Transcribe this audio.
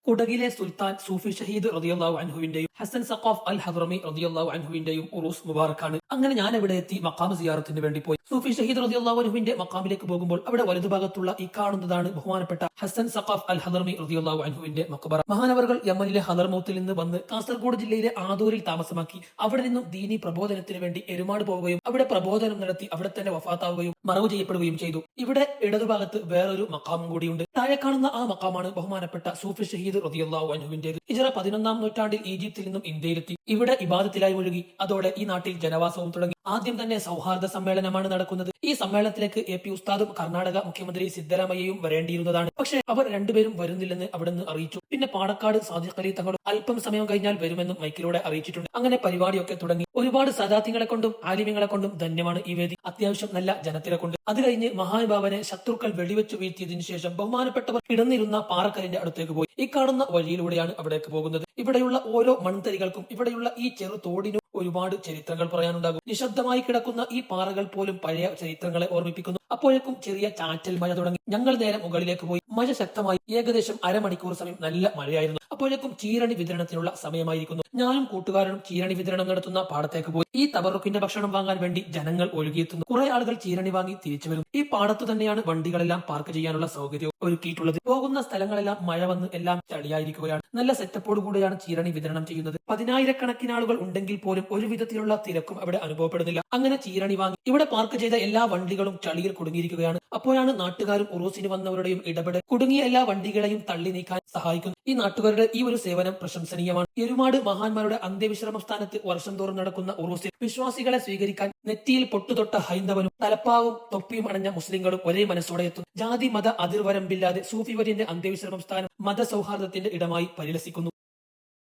കുടകിലെ സുൽത്താൻ സൂഫി ഷഹീദ് റളിയല്ലാഹു അൻഹുവിന്റെയും ഹസൻ സഖാഫ് അൽ ഹദ്റമി റളിയല്ലാഹു അൻഹുവിന്റെയും ഉറൂസ് മുബാറക്കാണ്. അങ്ങനെ ഞാൻ ഇവിടെ എത്തി മഖാം സിയാറത്തിന് വേണ്ടി പോയി. സൂഫി ഷഹീദ് റളിയല്ലാഹു അൻഹുവിന്റെ മഖാമിലേക്ക് പോകുമ്പോൾ അവിടെ വലതുഭാഗത്തുള്ള ഈ കാണുന്നതാണ് ബഹുമാനപ്പെട്ട ഹസൻ സഖാഫ് അൽ ഹദ്റമി റളിയല്ലാഹു അൻഹുവിന്റെ മഖബറ. മഹാനവറുകൾ യമനിലെ ഹദർമൗത്തിൽ നിന്ന് വന്ന് കാസർഗോഡ് ജില്ലയിലെ ആദൂരിൽ താമസമാക്കി അവിടെ നിന്നും ദീനി പ്രബോധനത്തിന് വേണ്ടി എരുമാട് പോവുകയും അവിടെ പ്രബോധനം നടത്തി അവിടെ തന്നെ വഫാത്താവുകയും മറവ് ചെയ്യപ്പെടുകയും ചെയ്തു. ഇവിടെ ഇടതുഭാഗത്ത് വേറൊരു മഖാമും കൂടിയുണ്ട്. താഴെ കാണുന്ന ആ മഖാമാണ് ബഹുമാനപ്പെട്ട സൂഫി ഷഹീദ് റളിയല്ലാഹു അൻഹുവിന്റേത്. ഹിജ്റ 11-ാം നൂറ്റാണ്ടിൽ ഈജിപ്തിൽ നിന്നും ഇന്ത്യയിലെത്തി. ഇവിടെ ഇബാദത്തിലായി മുഴുകി. അതോടെ ഈ നാട്ടിൽ ജനവാസവും തുടങ്ങി. ആദ്യം തന്നെ സൗഹാർദ്ദ സമ്മേളനമാണ് നടക്കുന്നത്. ഈ സമ്മേളനത്തിലേക്ക് AP ഉസ്താദും കർണാടക മുഖ്യമന്ത്രി സിദ്ധരാമയ്യയും വരേണ്ടിയിരുന്നതാണ്. പക്ഷേ അവർ രണ്ടുപേരും വരുന്നില്ലെന്ന് അവിടുന്ന് അറിയിച്ചു. പിന്നെ പാണക്കാട് സാദിഖ് അലി തങ്ങളും അല്പം സമയം കഴിഞ്ഞാൽ വരുമെന്നും മൈക്കിലൂടെ അറിയിച്ചിട്ടുണ്ട്. അങ്ങനെ പരിപാടിയൊക്കെ തുടങ്ങി. ഒരുപാട് സദാത്യങ്ങളെ കൊണ്ടും ആലിമ്യങ്ങളെ കൊണ്ടും ധന്യമാണ് ഈ വേദി. അത്യാവശ്യം നല്ല ജനത്തിനെ കൊണ്ട്. അത് കഴിഞ്ഞ് മഹാനുഭാവനെ ശത്രുക്കൾ വെടിവെച്ചു വീഴ്ത്തിയതിനു ശേഷം ബഹുമാനപ്പെട്ടവർ കിടന്നിരുന്ന പാറക്കലിന്റെ അടുത്തേക്ക് പോയി. ഈ കാണുന്ന വഴിയിലൂടെയാണ് അവിടേക്ക് പോകുന്നത്. ഇവിടെയുള്ള ഓരോ മൺതരികൾക്കും ഇവിടെയുള്ള ഈ ചെറു തോടിനും ഒരുപാട് ചരിത്രങ്ങൾ പറയാനുണ്ടാകും. നിശബ്ദമായി കിടക്കുന്ന ഈ പാറകൾ പോലും പഴയ ചരിത്രങ്ങളെ ഓർമ്മിപ്പിക്കുന്നു. അപ്പോഴേക്കും ചെറിയ ചാറ്റൽ മഴ തുടങ്ങി. ഞങ്ങൾ നേരെ മുകളിലേക്ക് പോയി. മഴ ശക്തമായി. ഏകദേശം അരമണിക്കൂർ സമയം നല്ല മഴയായിരുന്നു. അപ്പോഴേക്കും ചീരണി വിതരണത്തിനുള്ള സമയമായിരിക്കുന്നു. ഞാനും കൂട്ടുകാരനും ചീരണി വിതരണം നടത്തുന്ന പാടത്തേക്ക് പോയി. ഈ തബറുക്കിന്റെ ഭക്ഷണം വാങ്ങാൻ വേണ്ടി ജനങ്ങൾ ഒഴുകിയെത്തുന്നു. കുറെ ആളുകൾ ചീരണി വാങ്ങി തിരിച്ചു വരും. ഈ പാടത്തു തന്നെയാണ് വണ്ടികളെല്ലാം പാർക്ക് ചെയ്യാനുള്ള സൗകര്യം ഒരുക്കിയിട്ടുള്ളത്. പോകുന്ന സ്ഥലങ്ങളെല്ലാം മഴ വന്ന് എല്ലാം ചളിയായിരിക്കുകയാണ്. നല്ല സെറ്റപ്പോട് കൂടെയാണ് ചീരണി വിതരണം ചെയ്യുന്നത്. 10,000-കണക്കിന് ആളുകൾ ഉണ്ടെങ്കിൽ പോലും ഒരു വിധത്തിലുള്ള തിരക്കും അവിടെ അനുഭവപ്പെടുന്നില്ല. അങ്ങനെ ചീരണി വാങ്ങി ഇവിടെ പാർക്ക് ചെയ്ത എല്ലാ വണ്ടികളും ചളിയിൽ കുടുങ്ങിയിരിക്കുകയാണ്. അപ്പോഴാണ് നാട്ടുകാരും ഉറൂസിന് വന്നവരുടെയും ഇടപെടൽ കുടുങ്ങിയ എല്ലാ വണ്ടികളെയും തള്ളി നീക്കാൻ സഹായിക്കുന്നു. ഈ നാട്ടുകാരുടെ ഈ ഒരു സേവനം പ്രശംസനീയമാണ്. എരുമാട് മഹാന്മാരുടെ അന്ത്യവിശ്രമ സ്ഥാനത്ത് വർഷം തോറും നടക്കുന്ന ഉറൂസിൽ വിശ്വാസികളെ സ്വീകരിക്കാൻ നെറ്റിയിൽ പൊട്ടുതൊട്ട ഹൈന്ദവനും തലപ്പാവും തൊപ്പിയും അണഞ്ഞ മുസ്ലിങ്ങളും ഒരേ മനസ്സോടെ എത്തും. ജാതി മത അതിർവരമ്പില്ലാതെ സൂഫി വര്യന്റെ അന്ത്യവിശ്രമ സ്ഥാനം മതസൗഹാർദ്ദത്തിന്റെ ഇടമായി പരിലസിക്കുന്നു.